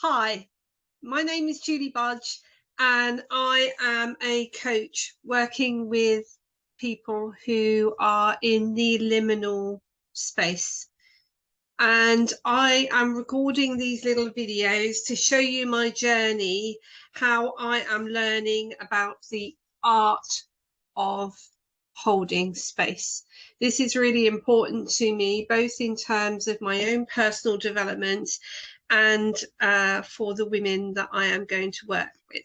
Hi, my name is Julie Budge, and I am a coach working with people who are in the liminal space. And I am recording these little videos to show you my journey, how I am learning about the art of holding space. This is really important to me, both in terms of my own personal development and for the women that I am going to work with.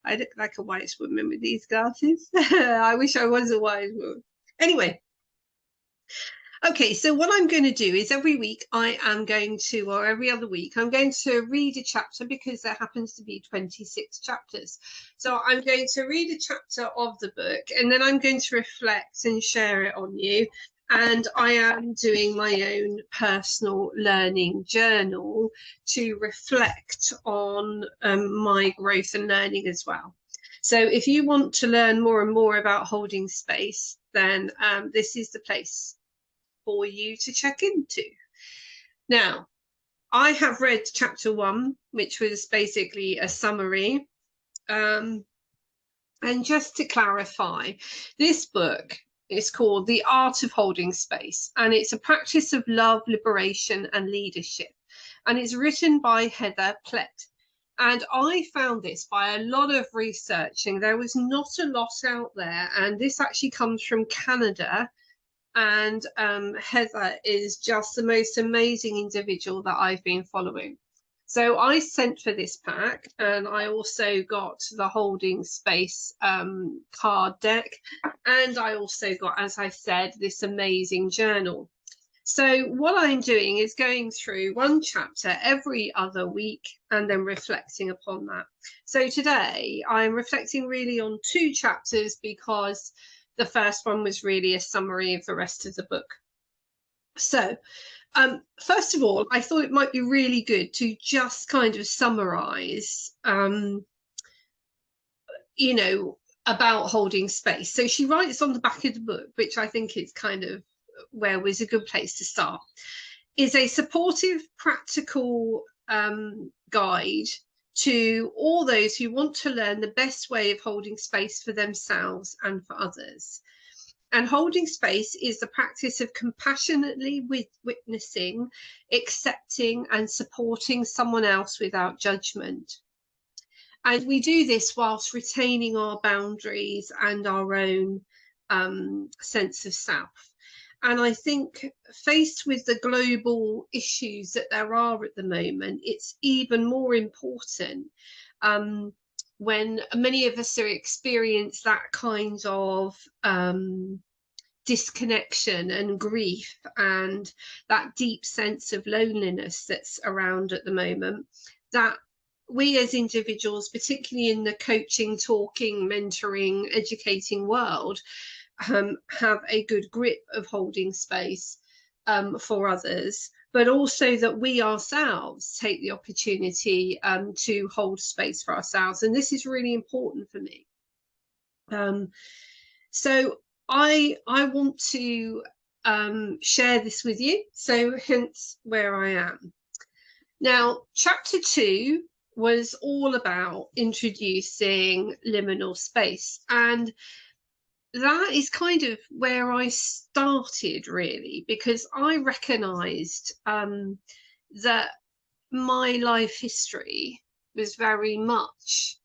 I look like a wise woman with these glasses. I wish I was a wise woman. Anyway, okay, so what I'm going to do is every week I am going to, or every other week, I'm going to read a chapter because there happens to be 26 chapters. So I'm going to read a chapter of the book and then I'm going to reflect and share it on you. And I am doing my own personal learning journal to reflect on my growth and learning as well. So if you want to learn more and more about holding space, then this is the place for you to check into. Now, I have read chapter 1, which was basically a summary. And just to clarify, this book is called The Art of Holding Space, and it's a practice of love, liberation, and leadership. And it's written by Heather Plett. And I found this by a lot of researching. There was not a lot out there, and this actually comes from Canada. And Heather is just the most amazing individual that I've been following. So I sent for this pack, and I also got the Holding Space card deck, and I also got, as I said, this amazing journal. So what I'm doing is going through one chapter every other week and then reflecting upon that. So today I'm reflecting really on 2 chapters because the first one was really a summary of the rest of the book. So first of all, I thought it might be really good to just kind of summarize, about holding space. So she writes on the back of the book, which I think is kind of where was a good place to start, is a supportive, practical guide to all those who want to learn the best way of holding space for themselves and for others. And holding space is the practice of compassionately witnessing, accepting, and supporting someone else without judgment. And we do this whilst retaining our boundaries and our own sense of self. And I think faced with the global issues that there are at the moment, it's even more important when many of us are experience that kind of disconnection and grief and that deep sense of loneliness that's around at the moment, that we as individuals, particularly in the coaching, talking, mentoring, educating world, have a good grip of holding space for others, but also that we ourselves take the opportunity to hold space for ourselves. And this is really important for me. So I want to share this with you. So hence where I am. Now, chapter 2 was all about introducing liminal space, and that is kind of where I started really, because I recognized that my life history was very much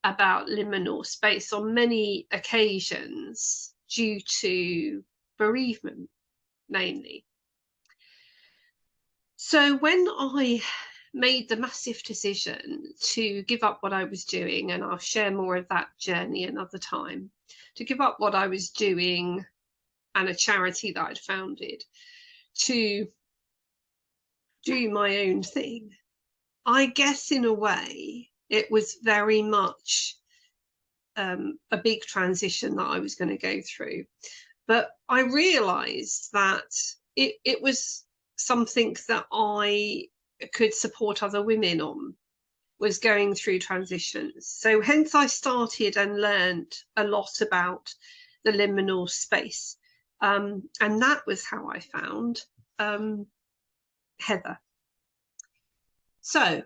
about liminal space on many occasions due to bereavement mainly. So when I made the massive decision to give up what I was doing, and I'll share more of that journey another time, to give up what I was doing and a charity that I'd founded to do my own thing, I guess in a way it was very much a big transition that I was going to go through. But I realized that it was something that I could support other women on, was going through transitions. So hence I started and learned a lot about the liminal space. And that was how I found Heather. So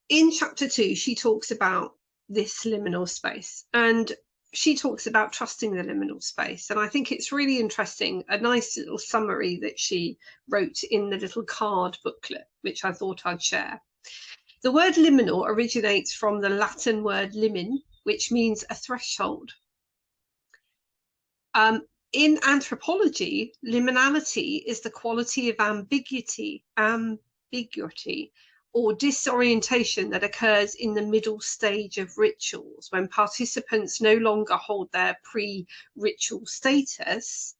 in chapter 2, she talks about this liminal space, and she talks about trusting the liminal space. And I think it's really interesting, a nice little summary that she wrote in the little card booklet, which I thought I'd share. The word liminal originates from the Latin word limen, which means a threshold. In anthropology, liminality is the quality of ambiguity or disorientation that occurs in the middle stage of rituals, when participants no longer hold their pre-ritual status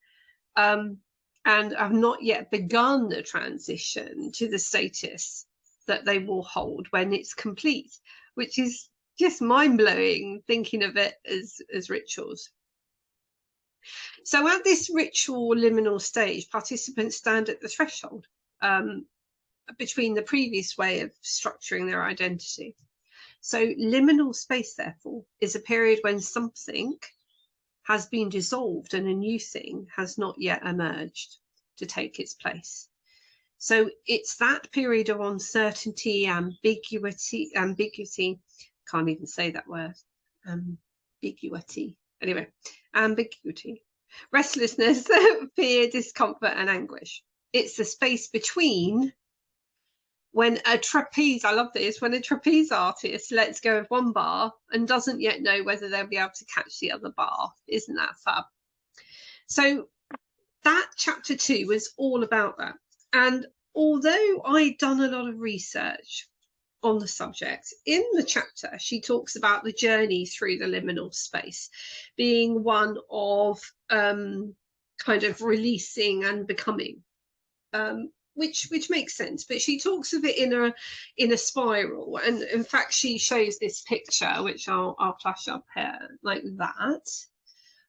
and have not yet begun the transition to the status that they will hold when it's complete, which is just mind-blowing thinking of it as rituals. So at this ritual liminal stage, participants stand at the threshold between the previous way of structuring their identity. So liminal space, therefore, is a period when something has been dissolved and a new thing has not yet emerged to take its place. So it's that period of uncertainty, ambiguity, can't even say that word, ambiguity, anyway, ambiguity, restlessness, fear, discomfort, and anguish. It's the space between when a trapeze, I love this, when a trapeze artist lets go of one bar and doesn't yet know whether they'll be able to catch the other bar. Isn't that fab? So that chapter 2 was all about that. And although I'd done a lot of research on the subject, in the chapter she talks about the journey through the liminal space being one of kind of releasing and becoming, which makes sense, but she talks of it in a spiral. And in fact, she shows this picture, which I'll flash up here, like that.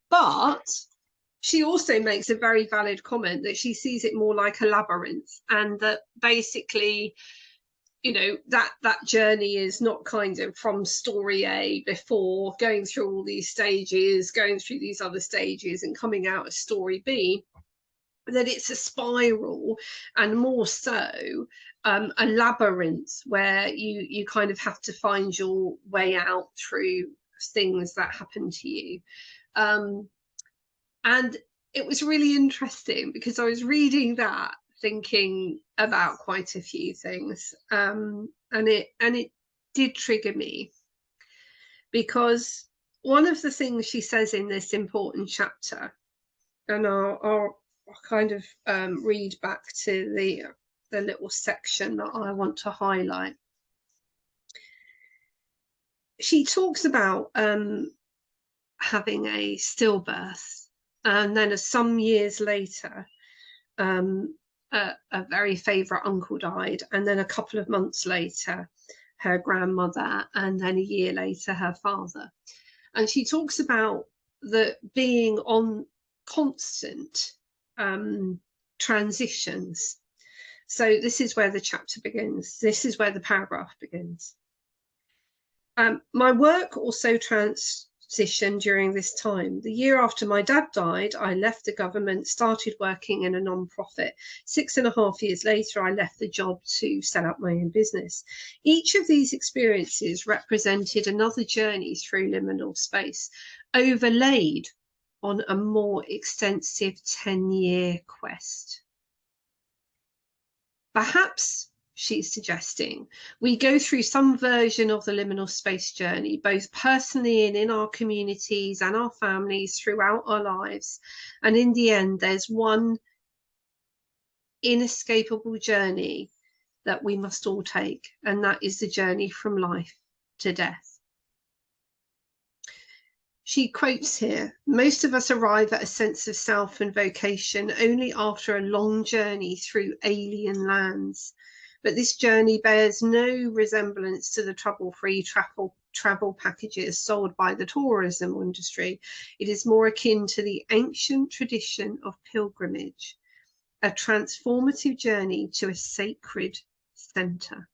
But she also makes a very valid comment that she sees it more like a labyrinth, and that basically, you know, that journey is not kind of from story A before going through all these stages, going through these other stages and coming out of story B, that it's a spiral, and more so a labyrinth where you kind of have to find your way out through things that happen to you. And it was really interesting because I was reading that thinking about quite a few things, and it did trigger me, because one of the things she says in this important chapter, and I'll kind of read back to the little section that I want to highlight. She talks about having a stillbirth, and then some years later a very favourite uncle died, and then a couple of months later her grandmother, and then a year later her father. And she talks about the being on constant transitions. So this is where the chapter begins. This is where the paragraph begins. My work also transitioned during this time. The year after my dad died, I left the government, started working in a non-profit. 6.5 years later, I left the job to set up my own business. Each of these experiences represented another journey through liminal space, overlaid on a more extensive 10-year quest. Perhaps, she's suggesting, we go through some version of the liminal space journey, both personally and in our communities and our families throughout our lives. And in the end, there's one inescapable journey that we must all take, and that is the journey from life to death. She quotes here, most of us arrive at a sense of self and vocation only after a long journey through alien lands. But this journey bears no resemblance to the trouble-free travel packages sold by the tourism industry. It is more akin to the ancient tradition of pilgrimage, a transformative journey to a sacred centre.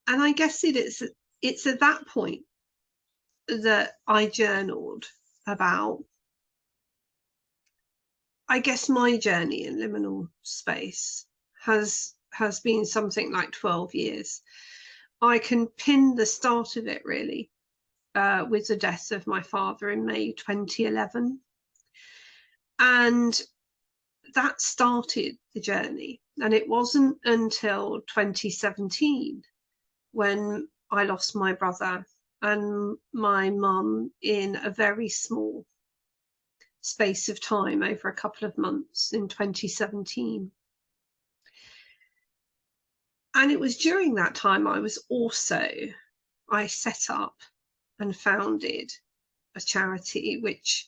And I guess it's at that point that I journaled about, I guess, my journey in liminal space has has been something like 12 years. I can pin the start of it really with the death of my father in May 2011. And that started the journey. And it wasn't until 2017 when I lost my brother and my mum in a very small space of time over a couple of months in 2017. And it was during that time I set up and founded a charity, which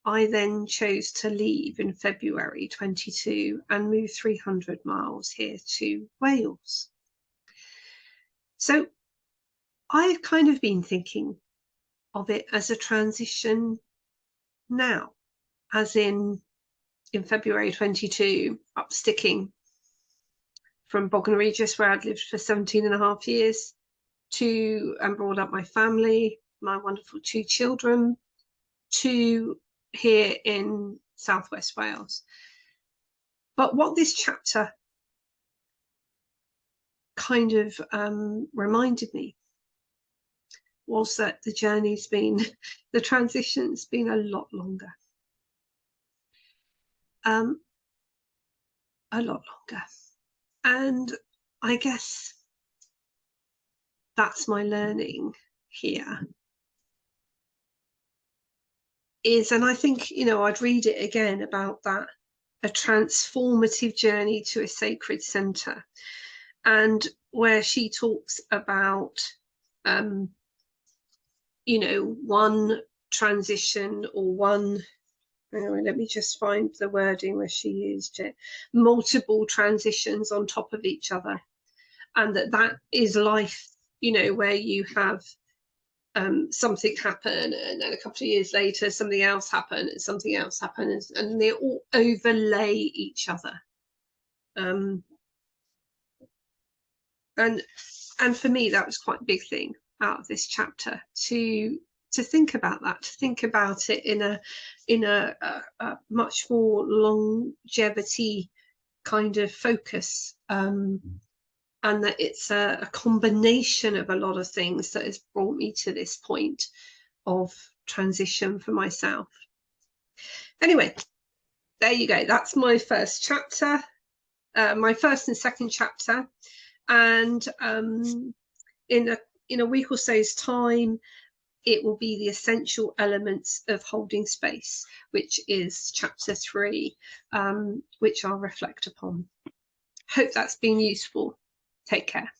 I then chose to leave in February 22 and move 300 miles here to Wales. So I've kind of been thinking of it as a transition now, as in February 22, up sticking from Bognor Regis, where I'd lived for 17 and a half years, to and brought up my family, my wonderful 2 children, to here in Southwest Wales. But what this chapter kind of reminded me was that the transition's been a lot longer. A lot longer. And I guess that's my learning here. And I think, I'd read it again about that, a transformative journey to a sacred centre, and where she talks about, one transition or one, let me just find the wording where she used it, multiple transitions on top of each other, and that is life, where you have something happen, and then a couple of years later something else happened, and something else happens, and they all overlay each other. And for me, that was quite a big thing out of this chapter, to think about that, to think about it in a much more longevity kind of focus, and that it's a combination of a lot of things that has brought me to this point of transition for myself. Anyway, there you go. That's my first chapter, my first and second chapter. And in a week or so's time, it will be the essential elements of holding space, which is chapter 3, which I'll reflect upon. Hope that's been useful. Take care.